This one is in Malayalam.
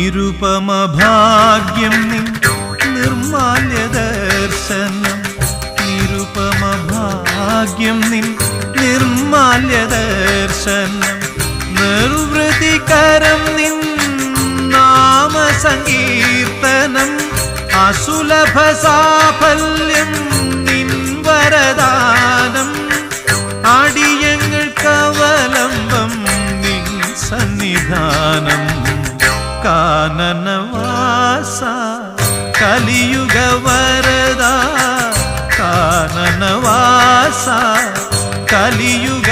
നിരുപമ ഭാഗ്യം നിൻ നിർമാല്യ ദർശനം നിരുപമ ഭാഗ്യം നിൻ നിർമാല്യ ദർശനം നിർവൃതികരം നിൻ നാമസങ്കീർത്തനം അസുലഭ സാഫല്യം നിൻ വരദാനം അടിയങ്ങൾക്കവലംബം നിൻ സന്നിധാനം കാനനവാസ കലിയുഗ വരദ കാനനവാസ കലിയുഗ